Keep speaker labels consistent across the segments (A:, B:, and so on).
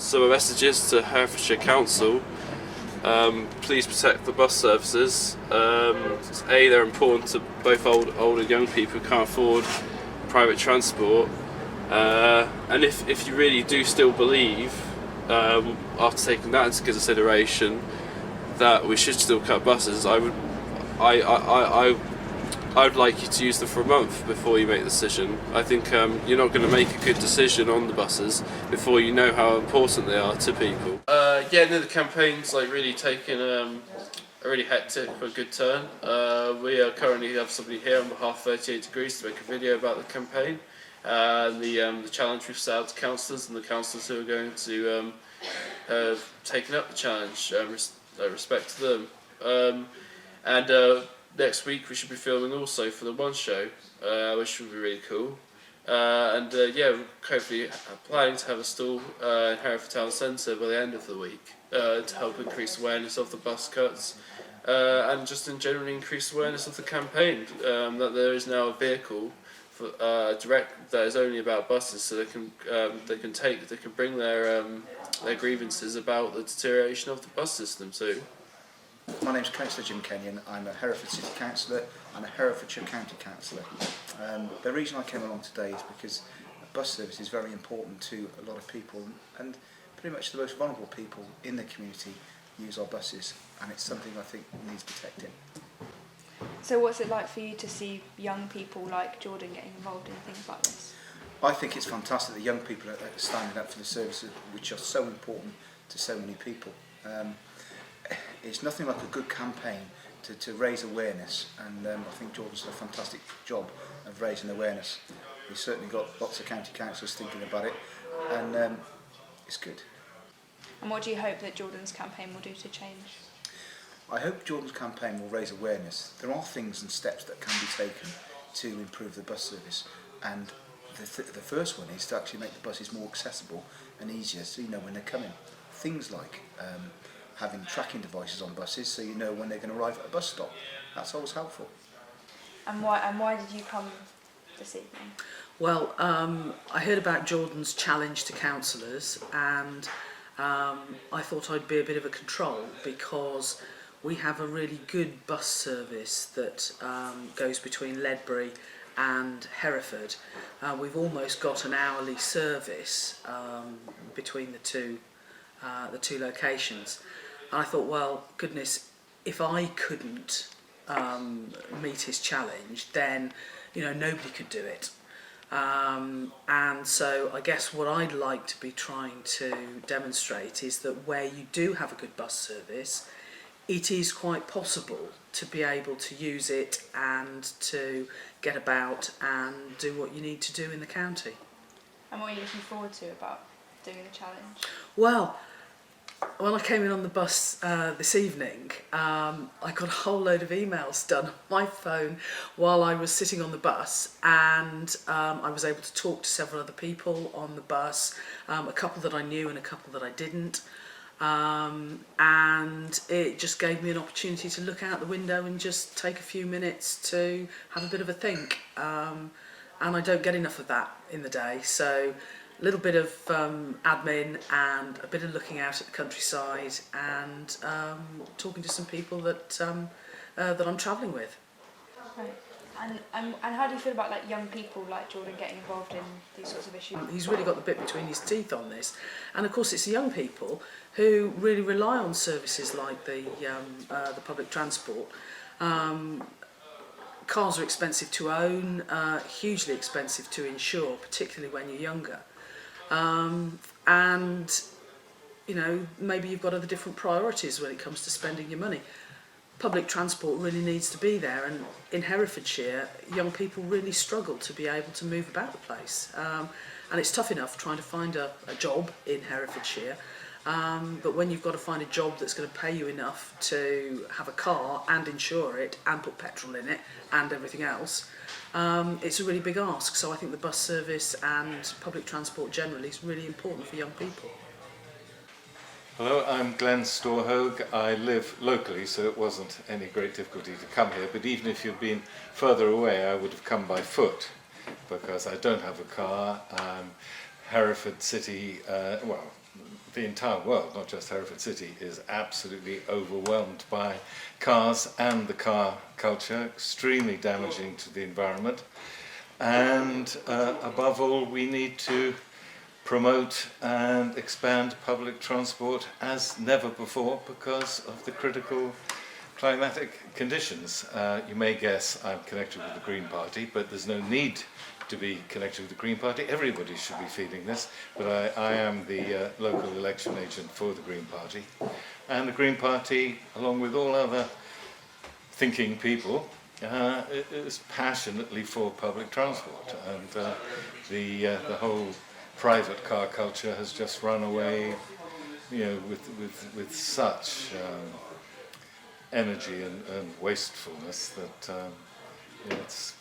A: So my message is to Herefordshire Council, please protect the bus services. They're important to both old and young people who can't afford private transport. And if you really do still believe, after taking that into consideration, that we should still cut buses, I would like you to use them for a month before you make the decision. I think you're not going to make a good decision on the buses before you know how important they are to people. The campaign's really taking a really hectic but a good turn. We currently have somebody here on behalf of 38 Degrees to make a video about the campaign. The challenge we've set out to councillors and the councillors who are going to have taken up the challenge. Respect to them. Next week we should be filming also for the One Show, which will be really cool. We're hopefully planning to have a stall in Hereford Town Centre by the end of the week to help increase awareness of the bus cuts and just in general increase awareness of the campaign, that there is now a vehicle for, direct that is only about buses, so they can bring their grievances about the deterioration of the bus system too.
B: My name is Councillor Jim Kenyon. I'm a Hereford City Councillor and a Herefordshire County Councillor. The reason I came along today is because bus service is very important to a lot of people, and pretty much the most vulnerable people in the community use our buses, and it's something I think needs protecting.
C: So what's it like for you to see young people like Jordan getting involved in things like this?
B: I think it's fantastic that young people are standing up for the services which are so important to so many people. It's nothing like a good campaign to raise awareness, and I think Jordan's done a fantastic job of raising awareness. We've certainly got lots of county councillors thinking about it, and it's good.
C: And what do you hope that Jordan's campaign will do to change?
B: I hope Jordan's campaign will raise awareness. There are things and steps that can be taken to improve the bus service, and the first one is to actually make the buses more accessible and easier, so you know when they're coming. Things like having tracking devices on buses, so you know when they're going to arrive at a bus stop. That's always helpful.
C: And why did you come this evening?
D: Well, I heard about Jordan's challenge to councillors, and I thought I'd be a bit of a control, because we have a really good bus service that goes between Ledbury and Hereford. We've almost got an hourly service between the two locations. And I thought, well, goodness, if I couldn't meet his challenge, then nobody could do it. And so I guess what I'd like to be trying to demonstrate is that where you do have a good bus service, it is quite possible to be able to use it and to get about and do what you need to do in the county.
C: And what are you looking forward to about doing the challenge?
D: Well, when I came in on the bus this evening, I got a whole load of emails done on my phone while I was sitting on the bus, and I was able to talk to several other people on the bus, a couple that I knew and a couple that I didn't, and it just gave me an opportunity to look out the window and just take a few minutes to have a bit of a think, and I don't get enough of that in the day, so a little bit of admin and a bit of looking out at the countryside and talking to some people that I'm travelling with.
C: Right. And how do you feel about young people like Jordan getting involved in these sorts of issues?
D: He's really got the bit between his teeth on this, and of course it's young people who really rely on services like the public transport. Cars are expensive to own, hugely expensive to insure, particularly when you're younger. And maybe you've got other different priorities when it comes to spending your money. Public transport really needs to be there, and in Herefordshire young people really struggle to be able to move about the place, and it's tough enough trying to find a job in Herefordshire, but when you've got to find a job that's going to pay you enough to have a car and insure it and put petrol in it and everything else, it's a really big ask. So I think the bus service and public transport generally is really important for young people.
E: Hello, I'm Glenn Storhogue. I live locally, so it wasn't any great difficulty to come here, but even if you'd been further away I would have come by foot, because I don't have a car. Hereford City, the entire world, not just Hereford City, is absolutely overwhelmed by cars and the car culture, extremely damaging to the environment. And above all, we need to promote and expand public transport as never before because of the critical climatic conditions. You may guess I'm connected with the Green Party, but there's no need to be connected with the Green Party. Everybody should be feeling this, but I am the local election agent for the Green Party. And the Green Party, along with all other thinking people, is passionately for public transport. And the whole private car culture has just run away, with such energy and wastefulness that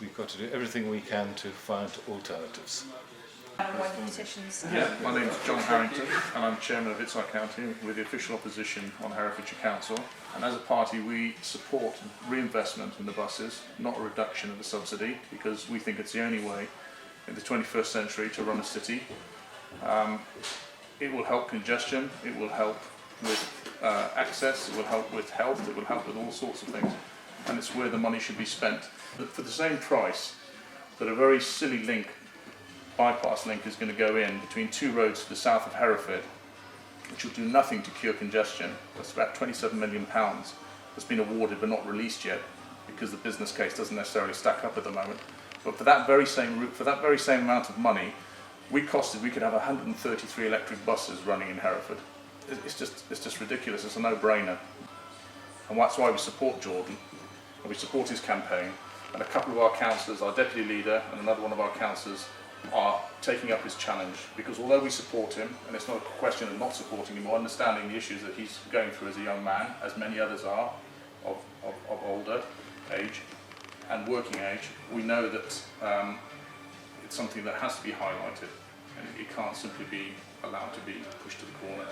E: we've got to do everything we can to find alternatives.
C: One of the petitions.
F: Yeah, my name's John Harrington and I'm Chairman of Itsar County with the official opposition on Herefordshire Council. And as a party we support reinvestment in the buses, not a reduction of the subsidy, because we think it's the only way in the 21st century to run a city. It will help congestion, it will help with access, it will help with health, it will help with all sorts of things. And it's where the money should be spent. But for the same price that a very silly bypass link is going to go in between two roads to the south of Hereford, which will do nothing to cure congestion. That's about £27 million that's been awarded but not released yet because the business case doesn't necessarily stack up at the moment. But for that very same route, for that very same amount of money, we could have 133 electric buses running in Hereford. It's just ridiculous. It's a no-brainer, and that's why we support Jordan and we support his campaign. And a couple of our councillors, our deputy leader and another one of our councillors, are taking up his challenge, because although we support him, and it's not a question of not supporting him or understanding the issues that he's going through as a young man, as many others are of older age and working age, we know that it's something that has to be highlighted and it can't simply be allowed to be pushed to the corner.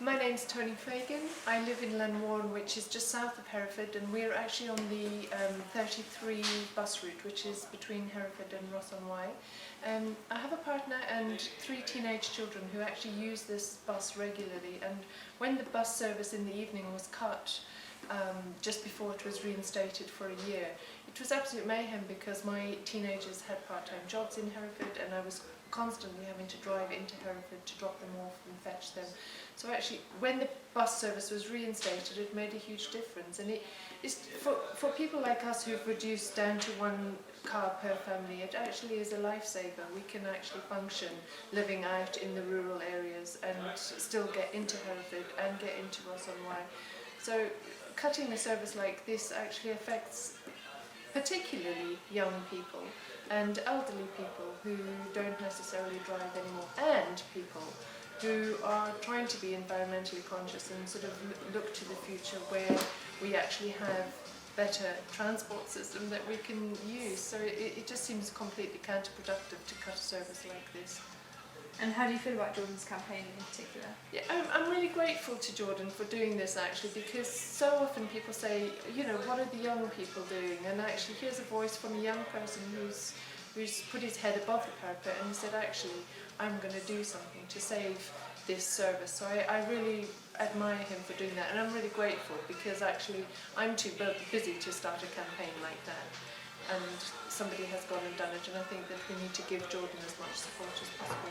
G: My name's Tony Fagan. I live in Lenwarren, which is just south of Hereford, and we're actually on the 33 bus route, which is between Hereford and Ross-on-Wye. I have a partner and 3 teenage children who actually use this bus regularly, and when the bus service in the evening was cut just before it was reinstated for a year, it was absolute mayhem because my teenagers had part-time jobs in Hereford and I was constantly having to drive into Hereford to drop them off and fetch them. So actually, when the bus service was reinstated, it made a huge difference. And it's for people like us who've reduced down to 1 car per family, it actually is a lifesaver. We can actually function living out in the rural areas and still get into Hereford and get into Ross-on-Wye. So cutting a service like this actually affects particularly young people and elderly people who don't necessarily drive anymore, and people who are trying to be environmentally conscious and sort of look to the future where we actually have better transport system that we can use. So it just seems completely counterproductive to cut a service like this.
C: And how do you feel about Jordan's campaign in particular?
G: Yeah, I'm really grateful to Jordan for doing this actually, because so often people say, what are the young people doing? And actually here's a voice from a young person who's put his head above the parapet and said, actually, I'm going to do something to save this service. So I really admire him for doing that, and I'm really grateful because actually I'm too busy to start a campaign like that. And somebody has gone and done it, and I think that we need to give Jordan as much support as possible.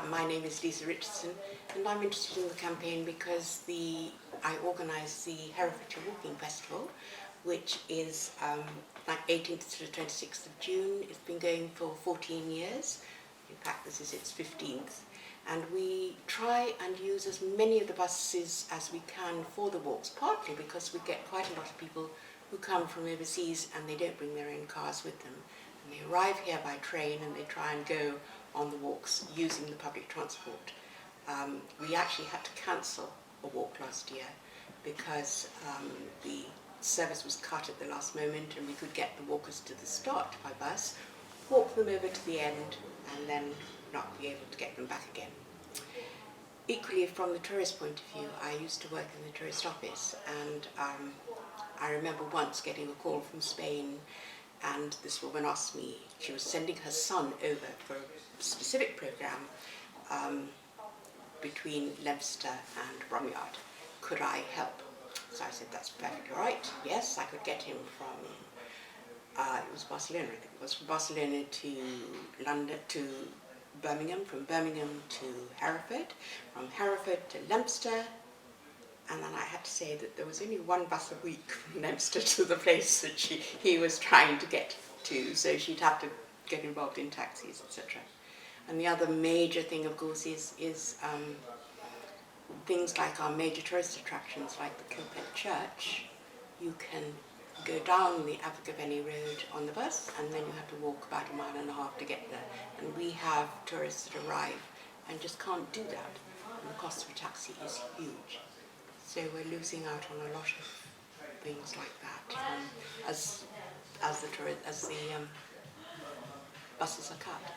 H: My name is Lisa Richardson, and I'm interested in the campaign because I organise the Herefordshire Walking Festival, which is 18th to the 26th of June. It's been going for 14 years. In fact, this is its 15th. And we try and use as many of the buses as we can for the walks, partly because we get quite a lot of people who come from overseas and they don't bring their own cars with them. And they arrive here by train and they try and go on the walks using the public transport. We actually had to cancel a walk last year because the service was cut at the last moment and we could get the walkers to the start by bus, walk them over to the end and then not be able to get them back again. Equally, from the tourist point of view, I used to work in the tourist office, and I remember once getting a call from Spain and this woman asked me, she was sending her son over for a specific programme between Leicester and Bromyard. Could I help? So I said, that's perfectly right. Yes, I could get him from, it was Barcelona, I think it was, from Barcelona to London, to Birmingham, from Birmingham to Hereford, from Hereford to Leicester, and then I had to say that there was only one bus a week from Leicester to the place that he was trying to get to, so she'd have to get involved in taxis, etc. And the other major thing, of course, is things like our major tourist attractions, like the Kilpet Church. You can go down the Abergavenny Road on the bus, and then you have to walk about 1.5 miles to get there. And we have tourists that arrive and just can't do that. And the cost of a taxi is huge. So we're losing out on a lot of things like that as the buses are cut.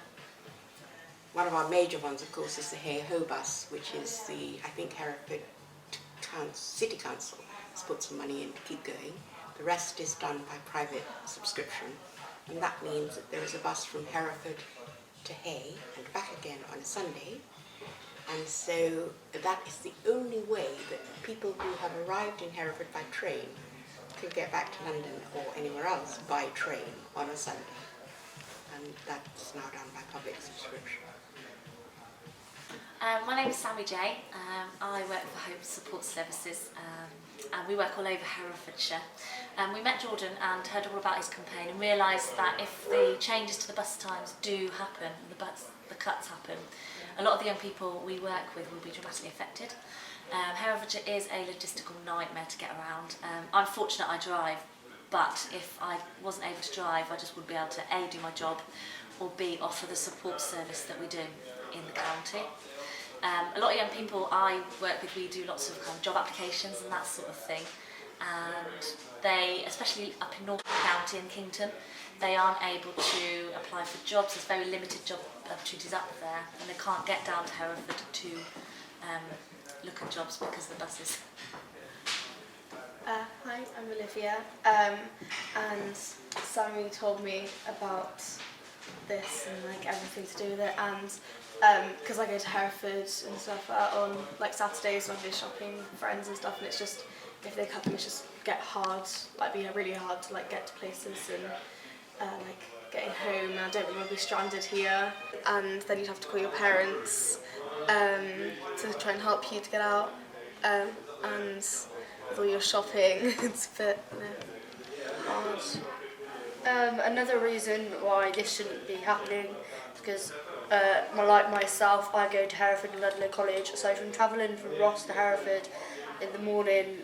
H: One of our major ones, of course, is the Hey-Ho bus, which is the, I think, Hereford City Council has put some money in to keep going. The rest is done by private subscription, and that means that there is a bus from Hereford to Hay and back again on a Sunday. And so that is the only way that people who have arrived in Hereford by train can get back to London or anywhere else by train on a Sunday. And that's now done by public subscription.
I: My name is Sammy J. I work for Hope Support Services, and we work all over Herefordshire. We met Jordan and heard all about his campaign and realised that if the changes to the bus times do happen, the cuts happen, a lot of the young people we work with will be dramatically affected. Herefordshire is a logistical nightmare to get around. I'm fortunate I drive, but if I wasn't able to drive, I just wouldn't be able to A, do my job, or B, offer the support service that we do in the county. A lot of young people I work with, we do lots of kind of job applications and that sort of thing, and they, especially up in North County and Kington, they aren't able to apply for jobs. There's very limited job opportunities up there, and they can't get down to Hereford to look at jobs because of the buses.
J: Hi, I'm Olivia, and Sammy told me about this and like everything to do with it, and because I go to Hereford and stuff on like Saturdays when I go shopping with friends and stuff, and it's just, if they cut them, it's just be really hard to like get to places and like getting home, and I don't really want to be stranded here, and then you'd have to call your parents to try and help you to get out, and with all your shopping, it's a bit hard.
K: Another reason why this shouldn't be happening is because, like myself, I go to Hereford and Ludlow College, so from travelling from Ross to Hereford in the morning,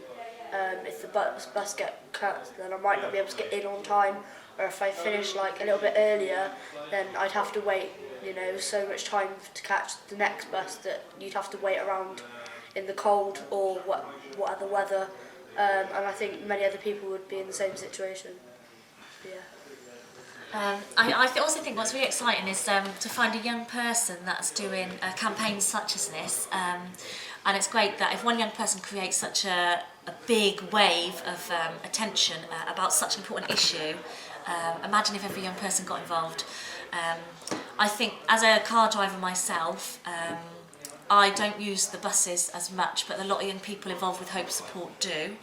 K: if the bus get cut, then I might not be able to get in on time, or if I finish like a little bit earlier, then I'd have to wait, so much time to catch the next bus that you'd have to wait around in the cold or what other weather, and I think many other people would be in the same situation. Yeah.
I: I also think what's really exciting is to find a young person that's doing a campaign such as this, and it's great that if one young person creates such a big wave of attention about such an important issue, imagine if every young person got involved. I think as a car driver myself, I don't use the buses as much, but a lot of young people involved with Hope Support do.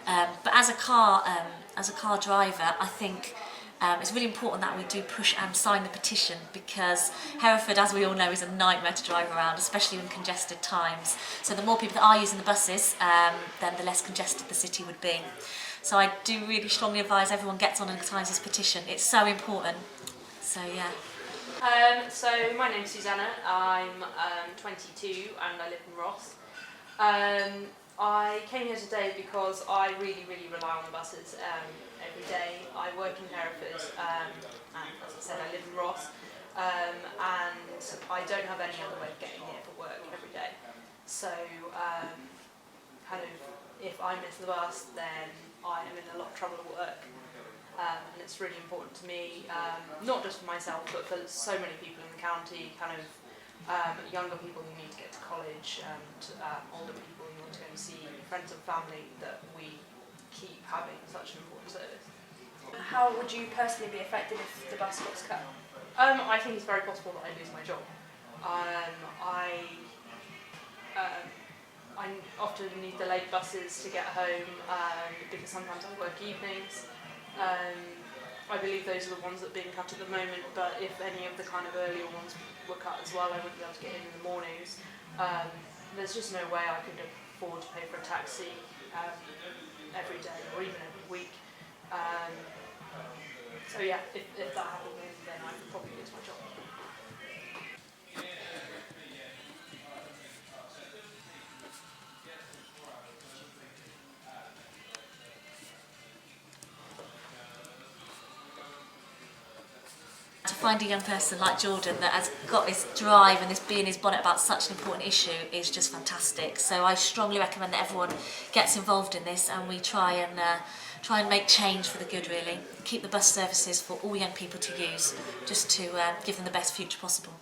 I: But as a car driver, I think it's really important that we do push and sign the petition, because Hereford, as we all know, is a nightmare to drive around, especially in congested times. So the more people that are using the buses, then the less congested the city would be. So I do really strongly advise everyone gets on and signs this petition. It's so important. So yeah.
L: So my name's Susanna, I'm 22 and I live in Ross. I came here today because I really rely on the buses every day. I work in Hereford, and as I said, I live in Ross, and I don't have any other way of getting here for work every day. So if I miss the bus, then I am in a lot of trouble at work. And it's really important to me, not just for myself, but for so many people in the county, younger people who need to get to college, and older people who want to go and see friends and family, that we keep having such an important service.
C: How would you personally be affected if the bus was cut?
L: I think it's very possible that I lose my job. I often need the late buses to get home because sometimes I work evenings. I believe those are the ones that are being cut at the moment, but if any of the kind of earlier ones were cut as well, I wouldn't be able to get in the mornings. There's just no way I could afford to pay for a taxi every day or even every week. So yeah, if that happened, then I would probably lose my job.
I: To find a young person like Jordan that has got this drive and this being his bonnet about such an important issue is just fantastic. So I strongly recommend that everyone gets involved in this, and we try and make change for the good, really. Keep the bus services for all young people to use, just to give them the best future possible.